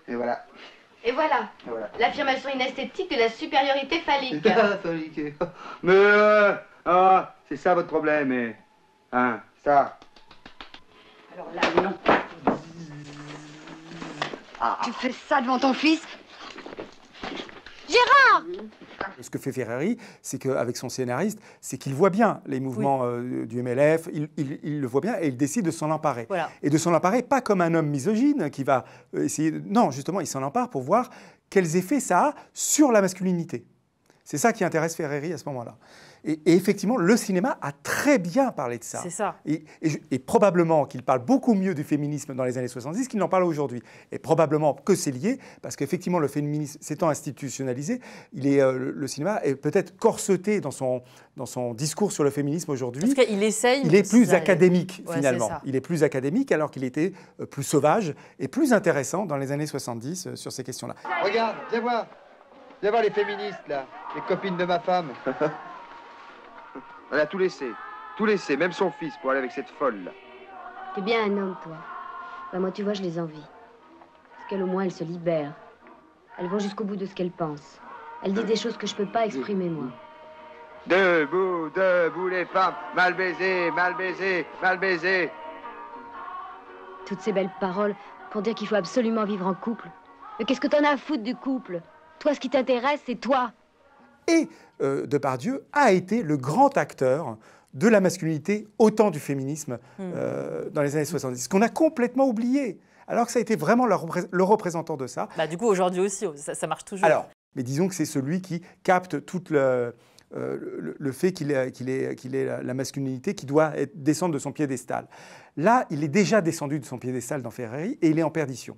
Et voilà. Et voilà, l'affirmation inesthétique de la supériorité phallique. Phallique. Mais c'est ça votre problème, hein, ça. Alors là, non. Tu fais ça devant ton fils? Gérard! Ce que fait Ferreri, c'est qu'avec son scénariste, c'est qu'il voit bien les mouvements du MLF, il le voit bien et il décide de s'en emparer. Voilà. Et de s'en emparer pas comme un homme misogyne qui va essayer... Non, justement, il s'en empare pour voir quels effets ça a sur la masculinité. C'est ça qui intéresse Ferreri à ce moment-là. Et effectivement, le cinéma a très bien parlé de ça. C'est ça. Et probablement qu'il parle beaucoup mieux du féminisme dans les années 70 qu'il n'en parle aujourd'hui. Et probablement que c'est lié, parce qu'effectivement, le féminisme s'étant institutionnalisé, le cinéma est peut-être corseté dans son discours sur le féminisme aujourd'hui. Parce qu'il essaye. Il est plus académique, ouais, finalement. Il est plus académique, alors qu'il était plus sauvage et plus intéressant dans les années 70 sur ces questions-là. Regarde, viens voir. Viens voir les féministes, là. Les copines de ma femme. Elle a tout laissé, même son fils, pour aller avec cette folle-là. T'es bien un homme, toi. Bah, moi, tu vois, je les envie. Parce qu'elle, au moins, elle se libère. Elle va jusqu'au bout de ce qu'elle pense. Elle dit des choses que je peux pas exprimer, moi. Debout, debout, les femmes. Mal baisées, mal baisées, mal baisées. Toutes ces belles paroles pour dire qu'il faut absolument vivre en couple. Mais qu'est-ce que t'en as à foutre du couple? Toi, ce qui t'intéresse, c'est toi. Et Depardieu a été le grand acteur de la masculinité au temps du féminisme dans les années 70, ce qu'on a complètement oublié, alors que ça a été vraiment le représentant de ça. Bah, du coup, aujourd'hui aussi, ça marche toujours. Alors, mais disons que c'est celui qui capte tout le fait qu'il ait la masculinité qui doit descendre de son piédestal. Là, il est déjà descendu de son piédestal dans Ferreri et il est en perdition.